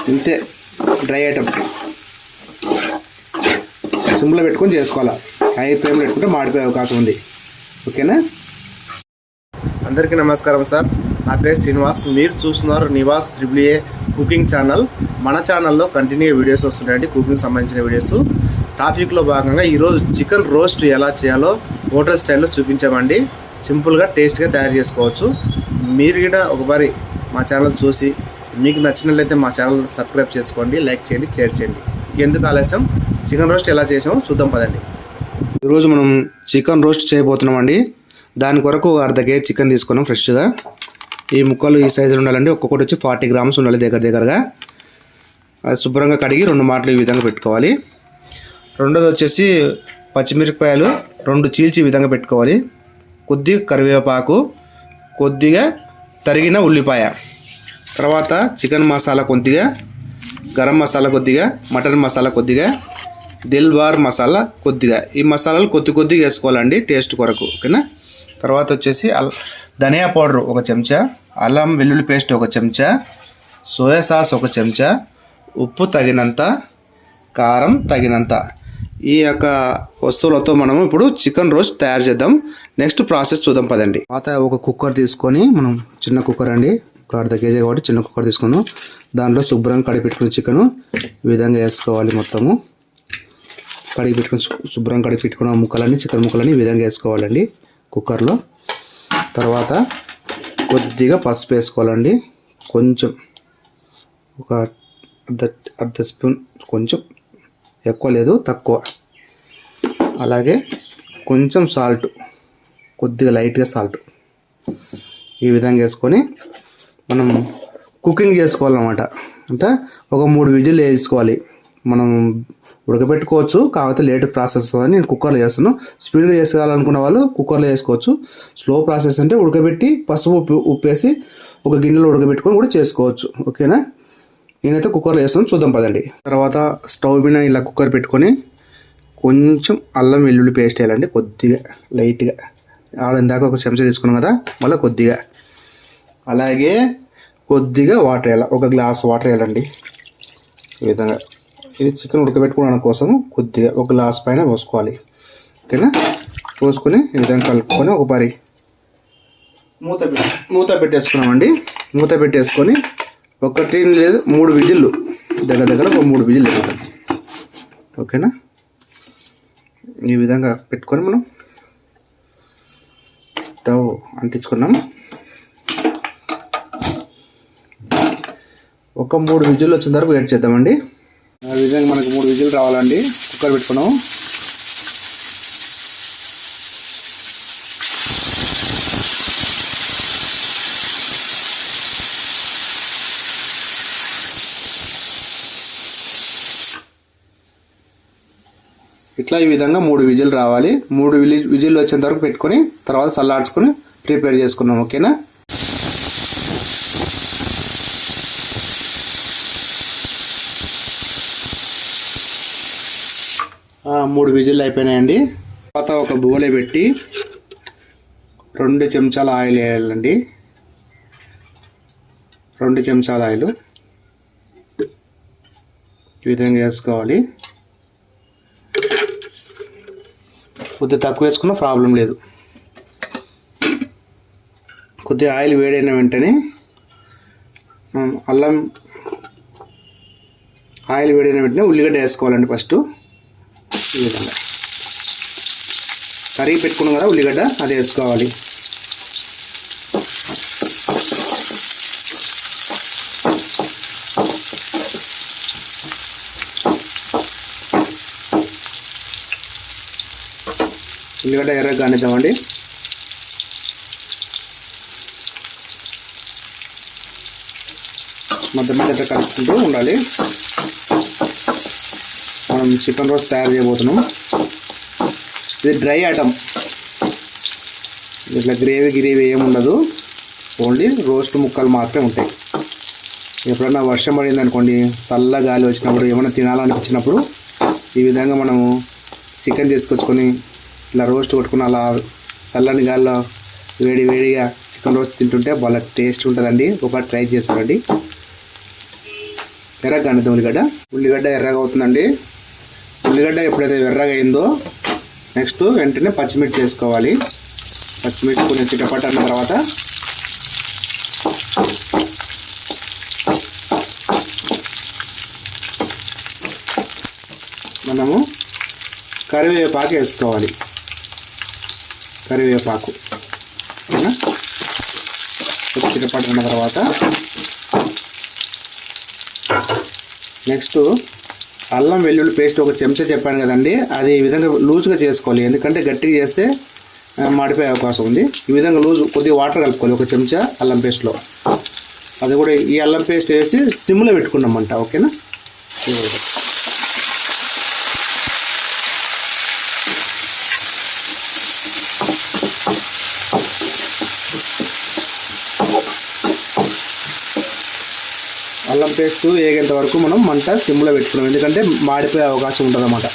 ఇంతే dry item. సిమ్లో పెట్టుకొని చేసుకోవాలా. హై ఫ్లేమ్లో పెట్టుకుంటే మాడిపోయే అవకాశం ఉంది. ఓకేనా? అందరికీ నమస్కారం సార్. నా పేరు శ్రీనివాస్. మీరు చూస్తున్నారు నివాస్ AAA కుకింగ్ ఛానల్. మన ఛానల్లో కంటిన్యూ వీడియోస్ వస్తున్నాయండి, కుకింగ్ సంబంధించిన వీడియోస్. ట్రాఫిక్లో భాగంగా ఈరోజు చికెన్ రోస్ట్ ఎలా చేయాలో హోటల్ స్టైల్లో చూపించామండి. సింపుల్గా టేస్ట్గా తయారు చేసుకోవచ్చు. మీరు కూడా ఒకసారి మా ఛానల్ చూసి మీకు నచ్చినట్లయితే మా ఛానల్ సబ్స్క్రైబ్ చేసుకోండి, లైక్ చేయండి, షేర్ చేయండి. ఎందుకు ఆలస్యం, చికెన్ రోస్ట్ ఎలా చేసామో చూద్దాం పదండి. ఈరోజు మనం చికెన్ రోస్ట్ చేయబోతున్నామండి. దాని కొరకు అర్ధ కేజీ చికెన్ తీసుకున్నాం ఫ్రెష్గా. ఈ ముక్కలు ఈ సైజులో ఉండాలండి. ఒక్కొక్కటి వచ్చి 40 గ్రామ్స్ ఉండాలి దగ్గరగా. అది శుభ్రంగా కడిగి 2 మాటలు ఈ విధంగా పెట్టుకోవాలి. రెండోది వచ్చేసి పచ్చిమిరపకాయలు 2 చీల్చి ఈ విధంగా పెట్టుకోవాలి. కొద్దిగా కరివేపాకు, కొద్దిగా తరిగిన ఉల్లిపాయ, తర్వాత చికెన్ మసాలా కొద్దిగా, గరం మసాలా కొద్దిగా, మటన్ మసాలా కొద్దిగా, దిల్బార్ మసాలా కొద్దిగా. ఈ మసాలాలు కొద్దిగా వేసుకోవాలండి టేస్ట్ కొరకు. ఓకేనా? తర్వాత వచ్చేసి ధనియా పౌడర్ 1 చెంచా, అల్లం వెల్లుల్లి పేస్ట్ 1 చెంచా, సోయా సాస్ 1 చెంచా, ఉప్పు తగినంత, కారం తగినంత. ఈ యొక్క వస్తువులతో మనము ఇప్పుడు చికెన్ రోస్ట్ తయారు చేద్దాం. నెక్స్ట్ ప్రాసెస్ చూద్దాం పదండి. తర్వాత ఒక కుక్కర్ తీసుకొని, మనం చిన్న కుక్కర్ అండి, ఒక అర్ధ కేజీ కాబట్టి చిన్న కుక్కర్ తీసుకున్నాం. దాంట్లో శుభ్రంగా కడిగి పెట్టుకున్న చికెను ఈ విధంగా వేసుకోవాలి. మొత్తము శుభ్రంగా కడిగి పెట్టుకున్న ముక్కలన్నీ, చికెన్ ముక్కలన్నీ ఈ విధంగా వేసుకోవాలండి కుక్కర్లో. తర్వాత కొద్దిగా పసుపు వేసుకోవాలండి, కొంచెం ఒక అర్ధ స్పూన్, కొంచెం ఎక్కువ లేదు తక్కువ. అలాగే కొంచెం సాల్ట్, కొద్దిగా లైట్గా సాల్ట్ ఈ విధంగా వేసుకొని మనం కుకింగ్ చేసుకోవాలన్నమాట. అంటే ఒక 3 విజిల్ వేసుకోవాలి. మనం ఉడకబెట్టుకోవచ్చు, కాకపోతే లేట్ ప్రాసెస్ అని నేను కుక్కర్లో చేస్తున్నాను. స్పీడ్గా చేసుకోవాలనుకున్న వాళ్ళు కుక్కర్లో చేసుకోవచ్చు. స్లో ప్రాసెస్ అంటే ఉడకబెట్టి పసుపు ఉప్పేసి ఒక గిన్నెలో ఉడకబెట్టుకొని కూడా చేసుకోవచ్చు. ఓకేనా? నేనైతే కుక్కర్లో చేస్తాను, చూద్దాం పదండి. తర్వాత స్టవ్ మీద ఇలా కుక్కర్ పెట్టుకొని కొంచెం అల్లం వెల్లుల్లి పేస్ట్ వేయాలండి, కొద్దిగా లైట్గా. ఇందాక 1 చెంచా తీసుకున్నాం కదా, మళ్ళీ కొద్దిగా. అలాగే కొద్దిగా వాటర్ వేయాలి, 1 గ్లాస్ వాటర్ వేయాలండి ఈ విధంగా. ఇది చికెన్ ఉడకబెట్టుకోవడానికి కోసం కొద్దిగా 1 గ్లాస్ పైన పోసుకోవాలి. ఓకేనా? పోసుకొని ఈ విధంగా కలుపుకొని ఒకసారి మూత పెట్టేసుకున్నామండి. మూత పెట్టేసుకొని 1 లేదు 3 విజిల్లు, దగ్గర ఒక 3 విజిల్లు వేద్దాం. ఓకేనా? ఈ విధంగా పెట్టుకొని మనం స్టవ్ అంటించుకున్నాం. ఒక 3 విజిల్లు వచ్చిన వరకు వెయిట్ చేద్దామండి. ఆ విధంగా మనకు 3 విజిల్లు రావాలండి. కుక్కర్ పెట్టుకున్నాం. ఇట్లా ఈ విధంగా 3 విజిల్లు రావాలి. 3 విజిల్లు వచ్చేంత వరకు పెట్టుకొని తర్వాత చల్లార్చుకొని ప్రిపేర్ చేసుకున్నాం. ఓకేనా? మూడు విజిల్లు అయిపోయినాయండి. తర్వాత ఒక బౌల్ పెట్టి 2 చెంచాల ఆయిల్ వేయాలండి. 2 చెంచాల ఆయిల్ ఈ విధంగా వేసుకోవాలి. కొద్దిగా తక్కువ వేసుకున్నా ప్రాబ్లం లేదు. కొద్దిగా ఆయిల్ వేడైన వెంటనే ఆయిల్ వేడైన వెంటనే ఉల్లిగడ్డ వేసుకోవాలండి. ఫస్ట్ ఈ విధంగా కరిగి పెట్టుకున్నాం కదా ఉల్లిగడ్డ, అది వేసుకోవాలి. ఉల్లిగడ్డ ఎర్రగా కానిద్దామండి. మధ్య కలుపుకుంటూ ఉండాలి. మనం చికెన్ రోస్ట్ తయారు చేయబోతున్నాం. ఇది డ్రై ఐటమ్, ఇట్లా గ్రేవీ ఏమి ఉండదు, ఓన్లీ రోస్ట్ ముక్కలు మాత్రమే ఉంటాయి. ఎప్పుడన్నా వర్షం పడింది అనుకోండి, చల్ల గాలి వచ్చినప్పుడు, ఏమైనా తినాలనిపించినప్పుడు ఈ విధంగా మనము చికెన్ తీసుకొచ్చుకొని ఇలా రోస్ట్ కొట్టుకుని అలా చల్లని గాలిలో వేడిగా చికెన్ రోస్ట్ తింటుంటే వాళ్ళ టేస్ట్ ఉంటుందండి. ఒకటి ట్రై చేసుకోండి. ఎర్రగా కానిద్దాం ఉల్లిగడ్డ ఎర్రగా అవుతుందండి. ఉల్లిగడ్డ ఎప్పుడైతే ఎర్రగా అయిందో నెక్స్ట్ వెంటనే పచ్చిమిర్చి వేసుకోవాలి. పచ్చిమిర్చి కొంచెం చిటపట అన్న తర్వాత మనము కరివేపాకు వేసుకోవాలి. కరివేపాకు చిటపట అన్న తర్వాత నెక్స్ట్ అల్లం వెల్లుల్లి పేస్ట్ ఒక చెంచా చెప్పాను కదండి, అది ఈ విధంగా లూజ్గా చేసుకోవాలి. ఎందుకంటే గట్టిగా చేస్తే మాడిపోయే అవకాశం ఉంది. ఈ విధంగా లూజ్ కొద్దిగా వాటర్ కలుపుకోవాలి ఒక చెంచా అల్లం పేస్ట్లో. అది కూడా ఈ అల్లం పేస్ట్ వేసి సిమ్లో పెట్టుకున్నామంట. ఓకేనా. అల్లం పేస్ట్ వేగేంత వరకు మనం మంట సిమ్లో పెట్టుకున్నాం, ఎందుకంటే మాడిపోయే అవకాశం ఉంటుంది అన్నమాట.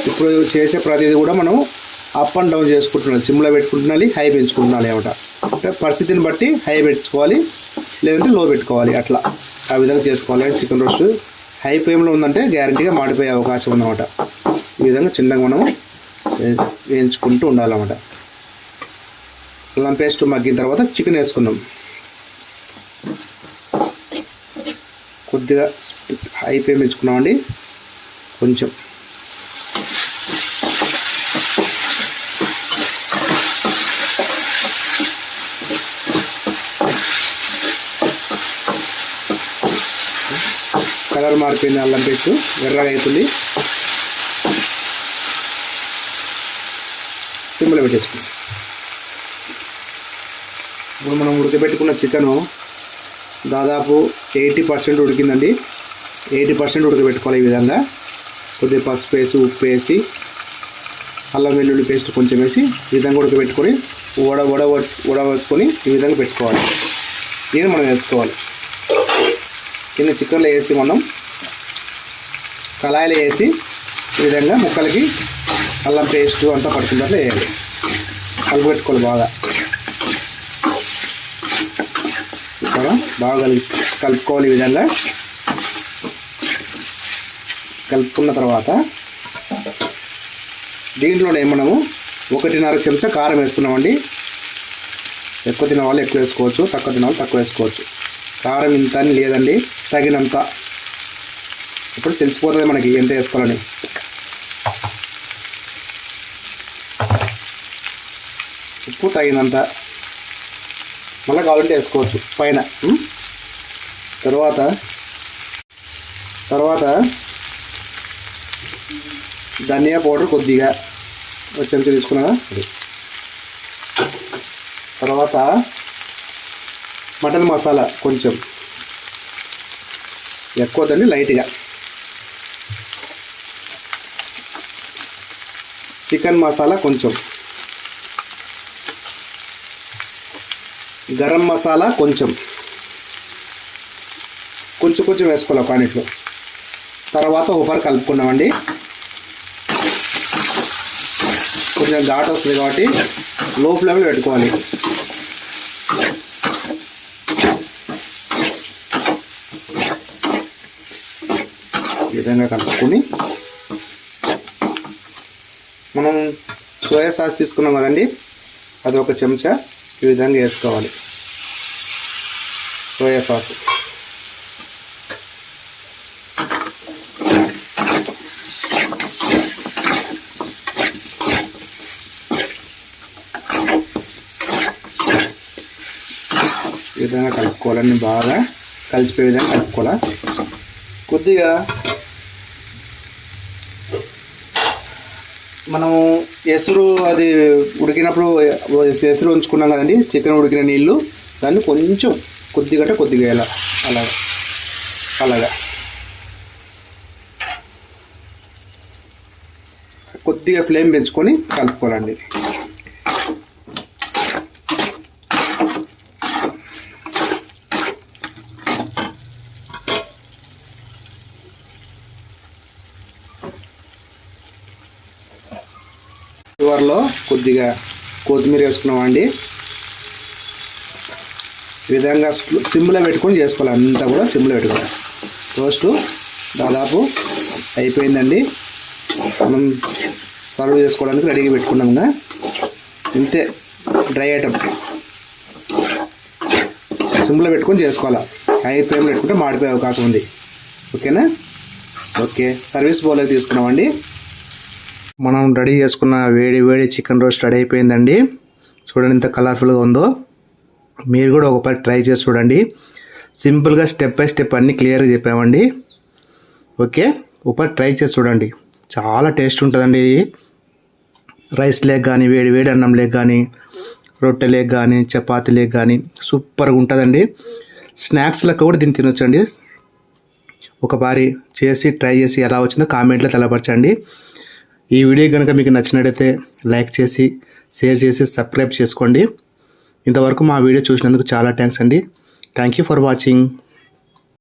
ఇప్పుడు చేసే ప్రతిదీ కూడా మనం అప్ అండ్ డౌన్ చేసుకుంటున్నాం, సిమ్లో పెట్టుకుంటున్నాలి, హై పెంచుకుంటున్నాలి అనమాట. అంటే పరిస్థితిని బట్టి హై పెట్టుకోవాలి, లేదంటే లో పెట్టుకోవాలి. అట్లా ఆ విధంగా చేసుకోవాలి. చికెన్ రోస్ట్ హై ఫ్లేమ్లో ఉందంటే గ్యారంటీగా మాడిపోయే అవకాశం ఉందన్నమాట. ఈ విధంగా చిన్నగా మనం వేయించుకుంటూ ఉండాలన్నమాట. అల్లం పేస్ట్ మగ్గిన తర్వాత చికెన్ వేసుకున్నాం. కొద్దిగా హై ఫ్లేమ్ పెంచుకున్నామండి. కొంచెం కలర్ మారిపోయింది, అల్లం పేస్ట్ ఎర్రగా అవుతుంది. సిమ్లో పెట్టేసుకుందాం. ఇప్పుడు మనం ఉడకబెట్టుకున్న చికెను దాదాపు 80% ఉడికిందండి. 80% ఉడకబెట్టుకోవాలి. ఈ విధంగా కొద్దిగా పసుపు వేసి, ఉప్పు వేసి, అల్లం వెల్లుల్లి పేస్ట్ కొంచెం వేసి ఈ విధంగా ఉడకబెట్టుకొని వేసుకొని ఈ విధంగా పెట్టుకోవాలి. దీన్ని మనం వేసుకోవాలి. కింద చికెన్లో వేసి మనం కళాయిలో వేసి ఈ విధంగా ముక్కలకి అల్లం పేస్ట్ అంతా పడుతున్నట్లు వేయాలి. కలుపుపెట్టుకోవాలి బాగా. బాగా కలుపుకోవాలి. ఈ విధంగా కలుపుకున్న తర్వాత దీంట్లోనే మనము 1.5 చెంచా కారం వేసుకున్నామండి. ఎక్కువ తినే వాళ్ళు ఎక్కువ వేసుకోవచ్చు, తక్కువ తినే వాళ్ళు తక్కువ వేసుకోవచ్చు. కారం ఇంత అని లేదండి, తగినంత. ఇప్పుడు తెలిసిపోతుంది మనకి ఎంత వేసుకోవాలని. ఉప్పు తగినంత, మళ్ళీ కావాలంటే వేసుకోవచ్చు పైన. తర్వాత ధనియా పౌడర్ కొద్దిగా ఒక చెంచా తీసుకున్నా. తర్వాత మటన్ మసాలా కొంచెం ఎక్కువ వద్దండి, లైట్గా. చికెన్ మసాలా కొంచెం, గరం మసాలా కొంచెం వేసుకోవాలి క్వాంటిటీలో. తర్వాత ఒకసారి కలుపుకున్నామండి. కొంచెం ఘాటు వస్తుంది కాబట్టి లో ఫ్లేమ్లో పెట్టుకోవాలి. ఈ విధంగా కలుపుకొని మనం సోయా సాస్ తీసుకున్నాం కదండి, అది ఒక చెంచా ఈ విధంగా వేసుకోవాలి. సోయా సాసు ఈ విధంగా కలుపుకోవాలని, బాగా కలిసిపోయే విధంగా కలుపుకోవాలి. కొద్దిగా మనము ఎసురు అది ఉడికినప్పుడు ఎసురు ఉంచుకున్నాం కదండి, చికెన్ ఉడికిన నీళ్ళు, దాన్ని కొంచెం కొద్దిగా ఇలా అలాగా కొద్దిగా ఫ్లేమ్ పెంచుకొని కలుపుకోవాలండి. చివర్లో కొద్దిగా కొత్తిమీర వేసుకున్నామండి. ఈ విధంగా సిమ్లో పెట్టుకొని చేసుకోవాలి. అంతా కూడా సిమ్లో పెట్టుకోవాలి. రోస్ట్ దాదాపు అయిపోయిందండి. మనం సర్వ్ చేసుకోవడానికి రెడీగా పెట్టుకున్నాముగా. ఇంతే డ్రై ఐటమ్ సిమ్లో పెట్టుకొని చేసుకోవాలి. హై ఫ్లేమ్లో పెట్టుకుంటే మాడిపోయే అవకాశం ఉంది. ఓకేనా? ఓకే, సర్వీస్ బౌల్లోకి తీసుకున్నామండి. మనం రెడీ చేసుకున్న వేడి వేడి చికెన్ రోస్ట్ రెడీ అయిపోయిందండి. చూడండి ఎంత కలర్ఫుల్గా ఉందో. మీరు కూడా ఒకసారి ట్రై చేసి చూడండి. సింపుల్గా స్టెప్ బై స్టెప్ అన్నీ క్లియర్గా చెప్పామండి. ఓకే, ఒకసారి ట్రై చేసి చూడండి. చాలా టేస్ట్ ఉంటుందండి. ఇది రైస్ లేక్ కానీ, వేడి వేడి అన్నం లేక్ కానీ, రొట్టె లేక్ కానీ, చపాతీ లేక్ కానీ సూపర్గా ఉంటుందండి. స్నాక్స్లకు కూడా దీన్ని తినొచ్చండి. ఒకసారి చేసి ట్రై చేసి ఎలా వచ్చిందో కామెంట్లో తెలపరచండి. ఈ వీడియో కనుక మీకు నచ్చినట్టయితే లైక్ చేసి, షేర్ చేసి, సబ్స్క్రైబ్ చేసుకోండి. ఇంతవరకు మా వీడియో చూసినందుకు చాలా థ్యాంక్స్ అండి. Thank you for watching.